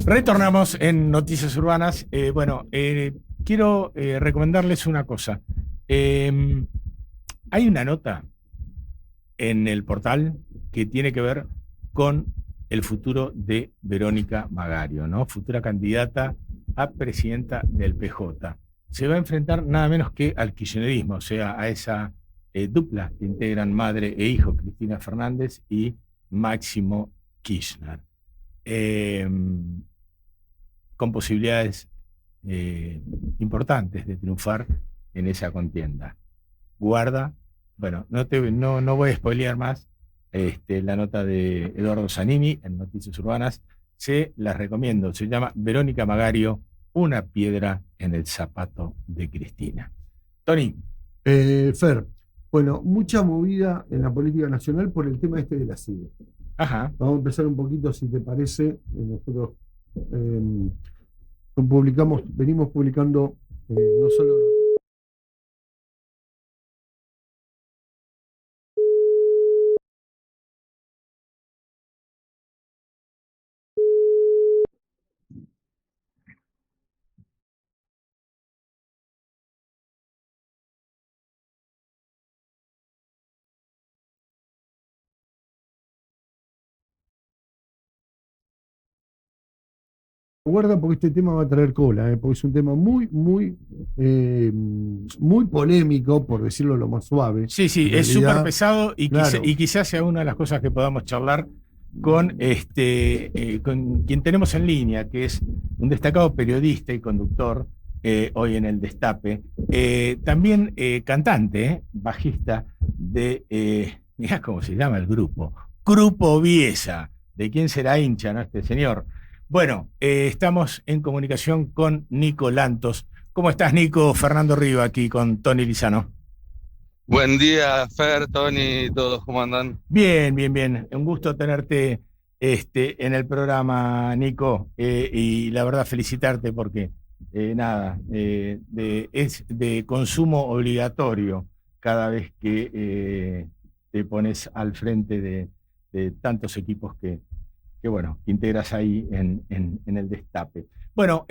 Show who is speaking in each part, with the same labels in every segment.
Speaker 1: Retornamos en Noticias Urbanas. Quiero recomendarles una cosa. Hay una nota en el portal que tiene que ver con el futuro de Verónica Magario, ¿no? Futura candidata a presidenta del PJ. Se va a enfrentar nada menos que al kirchnerismo, o sea, a esa dupla que integran madre e hijo, Cristina Fernández y Máximo Kirchner. Con posibilidades importantes de triunfar en esa contienda. Guarda, bueno, no voy a spoilear más la nota de Eduardo Zanini en Noticias Urbanas, se las recomiendo, se llama Verónica Magario, una piedra en el zapato de Cristina. Tony.
Speaker 2: Fer, bueno, mucha movida en la política nacional por el tema de la CIDE.
Speaker 1: Ajá.
Speaker 2: Vamos a empezar un poquito, si te parece. Nosotros venimos publicando no solo guarda, porque este tema va a traer cola, porque es un tema muy muy polémico, por decirlo lo más suave.
Speaker 1: Sí, es súper pesado y,
Speaker 2: claro,
Speaker 1: quizás sea una de las cosas que podamos charlar con quien tenemos en línea, que es un destacado periodista y conductor hoy en el Destape, también cantante, bajista de, mirá cómo se llama el Grupo Viesa. ¿De quién será hincha, no, este señor? Bueno, estamos en comunicación con Nico Lantos. ¿Cómo estás, Nico? Fernando Riva aquí con Tony Lizano.
Speaker 3: Buen día, Fer, Tony, todos, ¿cómo andan?
Speaker 1: Bien. Un gusto tenerte en el programa, Nico. Y la verdad, felicitarte porque es de consumo obligatorio cada vez que te pones al frente de tantos equipos que integras ahí en el Destape. Bueno,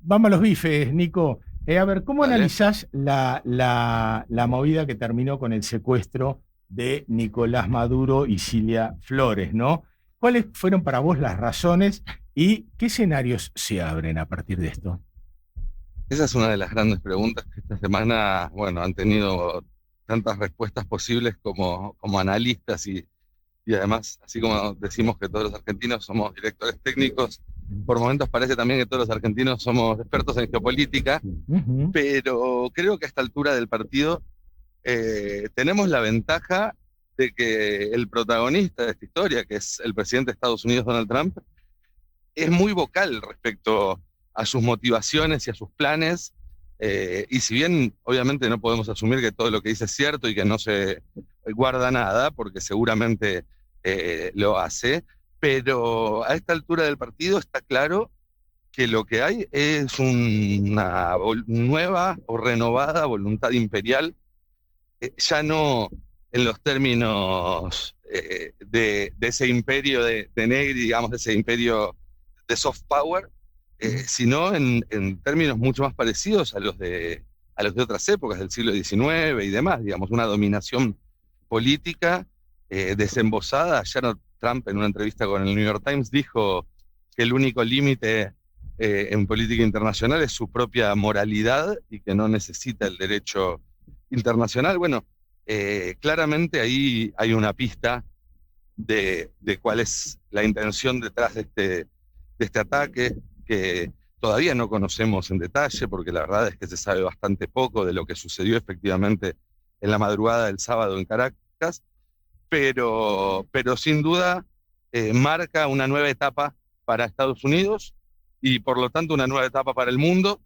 Speaker 1: vamos a los bifes, Nico. A ver, ¿cómo
Speaker 3: Dale.
Speaker 1: analizás la movida que terminó con el secuestro de Nicolás Maduro y Cilia Flores, ¿no? ¿Cuáles fueron para vos las razones y qué escenarios se abren a partir de esto?
Speaker 3: Esa es una de las grandes preguntas que esta semana, han tenido tantas respuestas posibles como analistas y además, así como decimos que todos los argentinos somos directores técnicos, por momentos parece también que todos los argentinos somos expertos en geopolítica, pero creo que a esta altura del partido tenemos la ventaja de que el protagonista de esta historia, que es el presidente de Estados Unidos, Donald Trump, es muy vocal respecto a sus motivaciones y a sus planes, y si bien obviamente no podemos asumir que todo lo que dice es cierto y que no se guarda nada, porque seguramente lo hace, pero a esta altura del partido está claro que lo que hay es una nueva o renovada voluntad imperial, ya no en los términos de ese imperio de Negri, digamos, de ese imperio de soft power, sino en términos mucho más parecidos a los de otras épocas del siglo XIX y demás, digamos, una dominación política desembosada. Ayer Trump, en una entrevista con el New York Times, dijo que el único límite en política internacional es su propia moralidad y que no necesita el derecho internacional. Bueno, claramente ahí hay una pista de cuál es la intención detrás de este ataque, que todavía no conocemos en detalle, porque la verdad es que se sabe bastante poco de lo que sucedió efectivamente en la madrugada del sábado en Caracas, pero sin duda marca una nueva etapa para Estados Unidos y por lo tanto una nueva etapa para el mundo,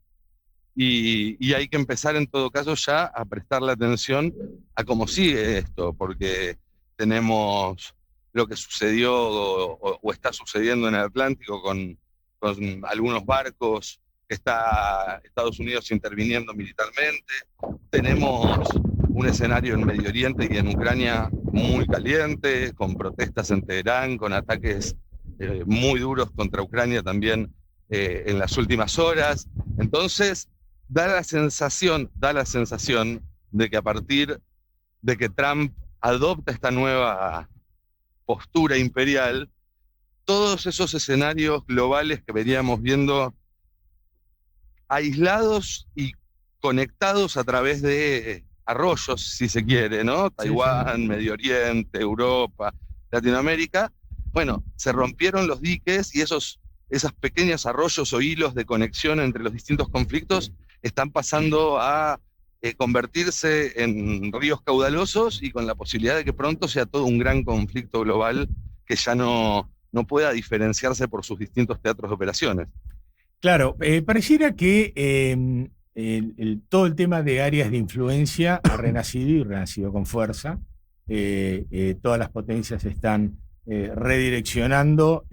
Speaker 3: y hay que empezar en todo caso ya a prestarle atención a cómo sigue esto, porque tenemos lo que sucedió o está sucediendo en el Atlántico con algunos barcos que está Estados Unidos interviniendo militarmente. Tenemos un escenario en Medio Oriente y en Ucrania muy caliente, con protestas en Teherán, con ataques muy duros contra Ucrania también en las últimas horas. Entonces, da la sensación de que a partir de que Trump adopta esta nueva postura imperial, todos esos escenarios globales que veníamos viendo aislados y conectados a través de arroyos, si se quiere, ¿no? Taiwán, sí. Medio Oriente, Europa, Latinoamérica. Bueno, se rompieron los diques y esos pequeños arroyos o hilos de conexión entre los distintos conflictos están pasando a convertirse en ríos caudalosos y con la posibilidad de que pronto sea todo un gran conflicto global que ya no pueda diferenciarse por sus distintos teatros de operaciones.
Speaker 1: Claro, pareciera que todo el tema de áreas de influencia ha renacido y renacido con fuerza. Todas las potencias están redireccionando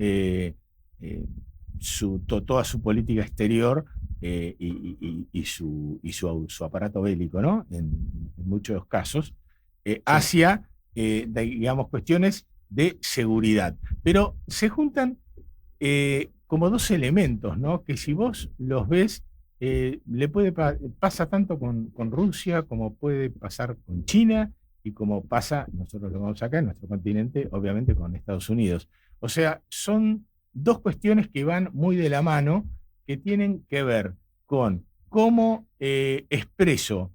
Speaker 1: toda su política exterior y su aparato bélico, ¿no? En muchos casos, hacia, digamos, cuestiones de seguridad. Pero se juntan como dos elementos, ¿no? Que si vos los ves, pasa tanto con Rusia como puede pasar con China y como pasa, nosotros lo vamos acá en nuestro continente, obviamente con Estados Unidos. O sea, son dos cuestiones que van muy de la mano, que tienen que ver con cómo expreso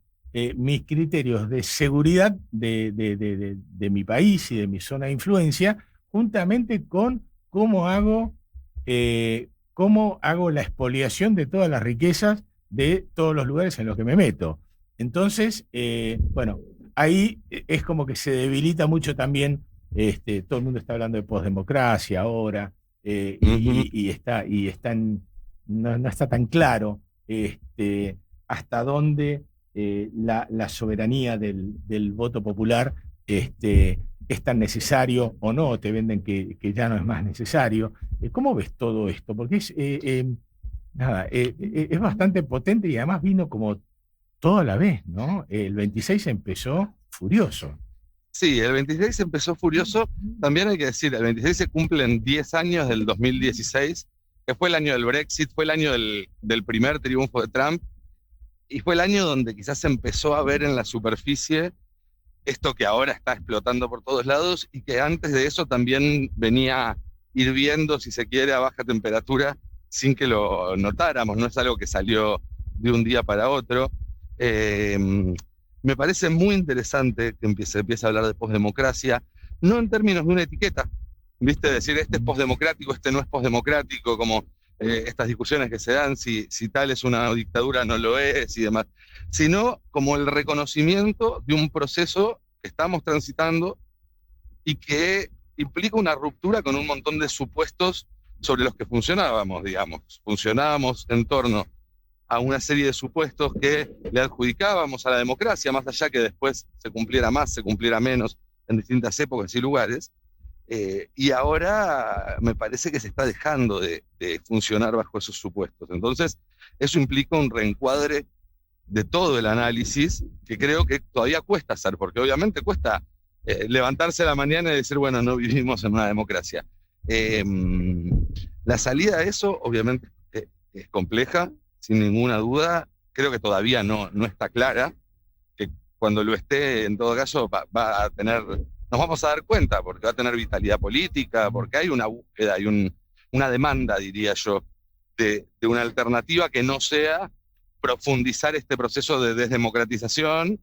Speaker 1: mis criterios de seguridad de mi país y de mi zona de influencia, juntamente con cómo hago la expoliación de todas las riquezas de todos los lugares en los que me meto. Entonces, bueno, ahí es como que se debilita mucho también, todo el mundo está hablando de posdemocracia ahora, no está tan claro hasta dónde la soberanía del voto popular es tan necesario o no, te venden que ya no es más necesario. ¿Cómo ves todo esto? Porque es bastante potente y además vino como toda la vez, ¿no? El 26 empezó furioso.
Speaker 3: Sí, el 26 empezó furioso. También hay que decir, el 26 se cumplen 10 años del 2016, que fue el año del Brexit, fue el año del primer triunfo de Trump, y fue el año donde quizás se empezó a ver en la superficie esto que ahora está explotando por todos lados y que antes de eso también venía hirviendo, si se quiere, a baja temperatura sin que lo notáramos. No es algo que salió de un día para otro. Me parece muy interesante que empiece a hablar de posdemocracia, no en términos de una etiqueta, ¿viste? Decir, este es posdemocrático, este no es posdemocrático, como estas discusiones que se dan, si tal es una dictadura, no lo es y demás, sino como el reconocimiento de un proceso que estamos transitando y que implica una ruptura con un montón de supuestos sobre los que funcionábamos, digamos. Funcionábamos en torno a una serie de supuestos que le adjudicábamos a la democracia, más allá que después se cumpliera más, se cumpliera menos en distintas épocas y lugares. Y ahora me parece que se está dejando de funcionar bajo esos supuestos. Entonces, eso implica un reencuadre de todo el análisis que creo que todavía cuesta hacer, porque obviamente cuesta levantarse a la mañana y decir, bueno, no vivimos en una democracia. La salida a eso, obviamente, es compleja, sin ninguna duda. Creo que todavía no está clara, que cuando lo esté, en todo caso, va a tener... Nos vamos a dar cuenta, porque va a tener vitalidad política, porque hay una búsqueda, hay una demanda, diría yo, de una alternativa que no sea profundizar este proceso de desdemocratización,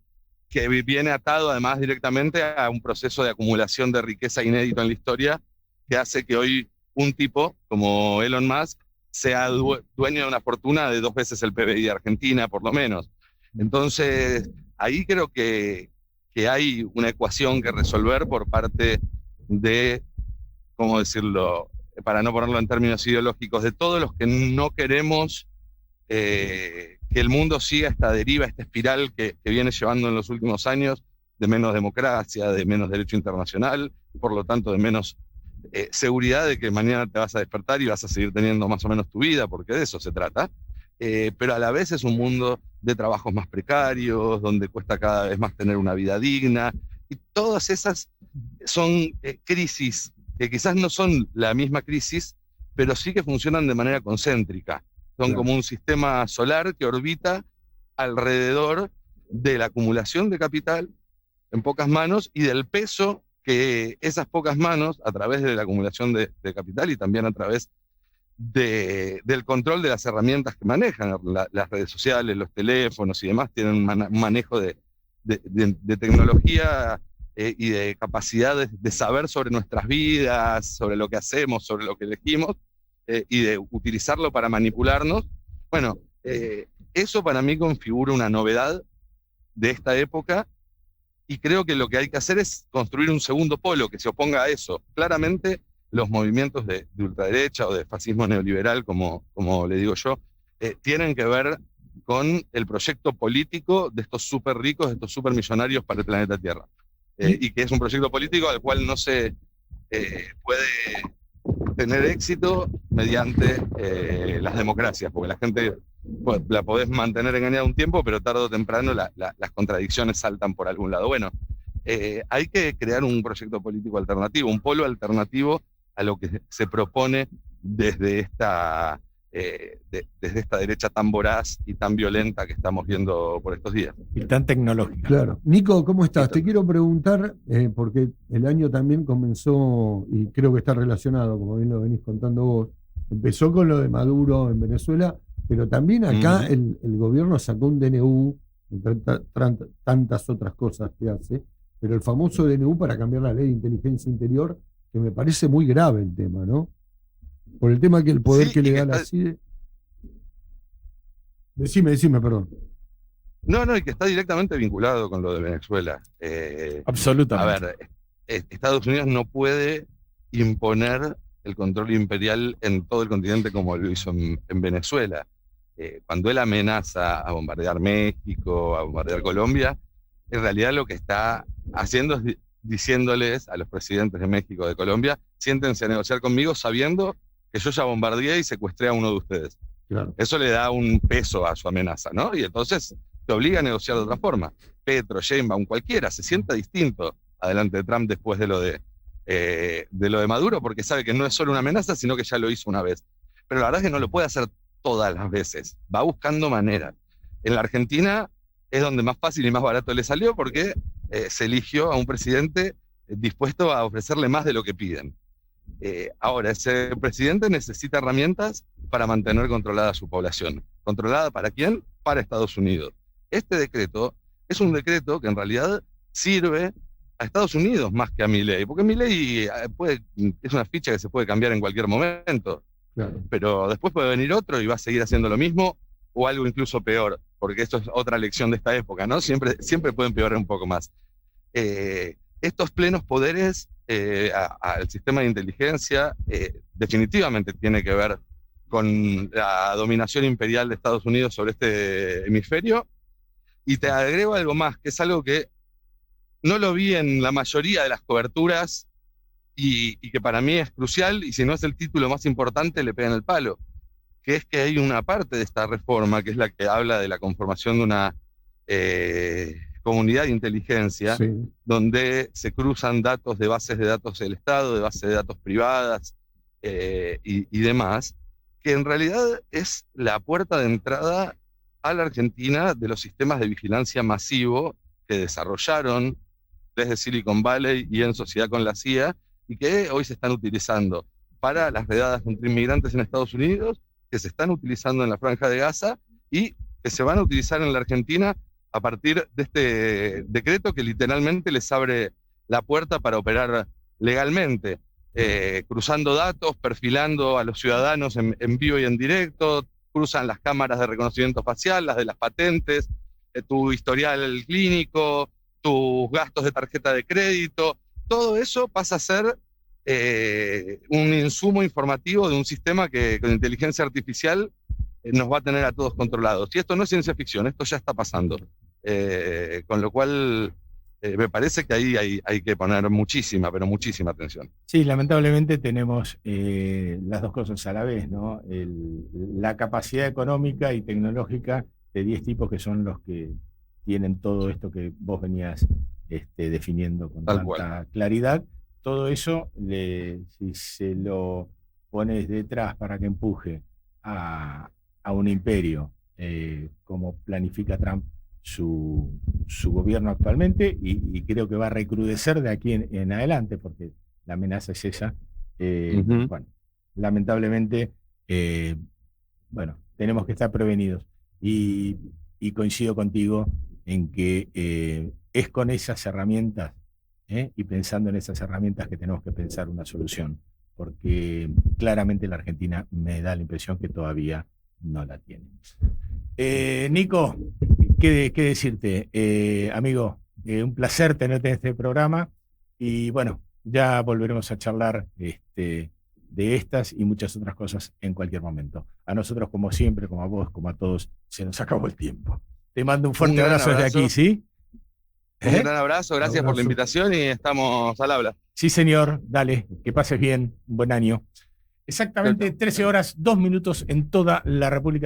Speaker 3: que viene atado además directamente a un proceso de acumulación de riqueza inédito en la historia, que hace que hoy un tipo como Elon Musk sea dueño de una fortuna de 2 veces el PBI de Argentina, por lo menos. Entonces, ahí creo que hay una ecuación que resolver por parte de, ¿cómo decirlo?, para no ponerlo en términos ideológicos, de todos los que no queremos que el mundo siga esta deriva, esta espiral que viene llevando en los últimos años, de menos democracia, de menos derecho internacional, por lo tanto de menos seguridad de que mañana te vas a despertar y vas a seguir teniendo más o menos tu vida, porque de eso se trata. Pero a la vez es un mundo de trabajos más precarios, donde cuesta cada vez más tener una vida digna, y todas esas son crisis que quizás no son la misma crisis, pero sí que funcionan de manera concéntrica. Son
Speaker 2: Claro.
Speaker 3: como un sistema solar que orbita alrededor de la acumulación de capital en pocas manos y del peso que esas pocas manos, a través de la acumulación de capital y también a través del control de las herramientas que manejan, las redes sociales, los teléfonos y demás, tienen un manejo de tecnología y de capacidad de saber sobre nuestras vidas, sobre lo que hacemos, sobre lo que elegimos, y de utilizarlo para manipularnos. Bueno, eso para mí configura una novedad de esta época, y creo que lo que hay que hacer es construir un segundo polo que se oponga a eso. Claramente los movimientos de ultraderecha o de fascismo neoliberal, como le digo yo, tienen que ver con el proyecto político de estos súper ricos, de estos súper millonarios para el planeta Tierra. Y que es un proyecto político al cual no se puede tener éxito mediante las democracias, porque la gente la podés mantener engañada un tiempo, pero tarde o temprano las contradicciones saltan por algún lado. Bueno, hay que crear un proyecto político alternativo, un polo alternativo a lo que se propone desde esta derecha tan voraz y tan violenta que estamos viendo por estos días.
Speaker 1: Y tan tecnológica.
Speaker 2: Claro. Nico, ¿cómo estás? Te quiero preguntar, porque el año también comenzó, y creo que está relacionado, como bien lo venís contando vos, empezó con lo de Maduro en Venezuela, pero también acá el gobierno sacó un DNU, entre tantas otras cosas que hace, pero el famoso DNU para cambiar la ley de inteligencia interior, que me parece muy grave el tema, ¿no? Por el tema que el poder
Speaker 3: Sí,
Speaker 2: que le
Speaker 3: y
Speaker 2: da
Speaker 3: que
Speaker 2: la
Speaker 3: está-
Speaker 2: CIDE. Decime, perdón.
Speaker 3: No, y que está directamente vinculado con lo de Venezuela. A
Speaker 1: Absolutamente.
Speaker 3: ver, Estados Unidos no puede imponer el control imperial en todo el continente como lo hizo en Venezuela. Cuando él amenaza a bombardear México, a bombardear Colombia, en realidad lo que está haciendo es diciéndoles a los presidentes de México, de Colombia, siéntense a negociar conmigo sabiendo que yo ya bombardeé y secuestré a uno de ustedes.
Speaker 2: Claro.
Speaker 3: Eso le da un peso a su amenaza, ¿no? Y entonces te obliga a negociar de otra forma. Petro, Sheinbaum, cualquiera, se sienta distinto adelante de Trump después de lo de Maduro, porque sabe que no es solo una amenaza, sino que ya lo hizo una vez. Pero la verdad es que no lo puede hacer todas las veces. Va buscando maneras. En la Argentina es donde más fácil y más barato le salió, porque se eligió a un presidente dispuesto a ofrecerle más de lo que piden. Ahora, ese presidente necesita herramientas para mantener controlada a su población. ¿Controlada para quién? Para Estados Unidos. Este decreto es un decreto que en realidad sirve a Estados Unidos más que a Milei, porque Milei es una ficha que se puede cambiar en cualquier momento,
Speaker 2: Claro.
Speaker 3: pero después puede venir otro y va a seguir haciendo lo mismo o algo incluso peor, porque esto es otra lección de esta época, ¿no? Siempre puede empeorar un poco más. Estos plenos poderes al sistema de inteligencia definitivamente tiene que ver con la dominación imperial de Estados Unidos sobre este hemisferio. Y te agrego algo más, que es algo que no lo vi en la mayoría de las coberturas y que para mí es crucial, y si no es el título más importante, le pegan el palo, que es que hay una parte de esta reforma, que es la que habla de la conformación de una comunidad de inteligencia,
Speaker 2: Sí.
Speaker 3: donde se cruzan datos de bases de datos del Estado, de bases de datos privadas y demás, que en realidad es la puerta de entrada a la Argentina de los sistemas de vigilancia masivo que desarrollaron desde Silicon Valley y en sociedad con la CIA, y que hoy se están utilizando para las redadas contra inmigrantes en Estados Unidos, que se están utilizando en la Franja de Gaza y que se van a utilizar en la Argentina a partir de este decreto que literalmente les abre la puerta para operar legalmente, cruzando datos, perfilando a los ciudadanos en vivo y en directo, cruzan las cámaras de reconocimiento facial, las de las patentes, tu historial clínico, tus gastos de tarjeta de crédito, todo eso pasa a ser un insumo informativo de un sistema que con inteligencia artificial nos va a tener a todos controlados. Y esto no es ciencia ficción, esto ya está pasando. Con lo cual me parece que ahí hay que poner muchísima, pero muchísima atención.
Speaker 1: Sí, lamentablemente tenemos las dos cosas a la vez, ¿no? La capacidad económica y tecnológica de 10 tipos que son los que tienen todo esto que vos venías definiendo con
Speaker 3: Tal
Speaker 1: tanta
Speaker 3: cual.
Speaker 1: claridad, todo eso, si se lo pones detrás para que empuje a un imperio, como planifica Trump su gobierno actualmente, y creo que va a recrudecer de aquí en adelante, porque la amenaza es esa. Bueno, lamentablemente, bueno, tenemos que estar prevenidos. Y coincido contigo en que es con esas herramientas, y pensando en esas herramientas, que tenemos que pensar una solución, porque claramente la Argentina me da la impresión que todavía no la tiene. Nico, ¿qué decirte? Amigo, un placer tenerte en este programa, y bueno, ya volveremos a charlar de estas y muchas otras cosas en cualquier momento. A nosotros, como siempre, como a vos, como a todos, se nos acabó el tiempo. Te mando un fuerte abrazo desde aquí, ¿sí?
Speaker 3: Un gran abrazo, gracias por la invitación y estamos al habla.
Speaker 1: Sí, señor, dale, que pases bien, un buen año. Exactamente 13 horas, 2 minutos en toda la República.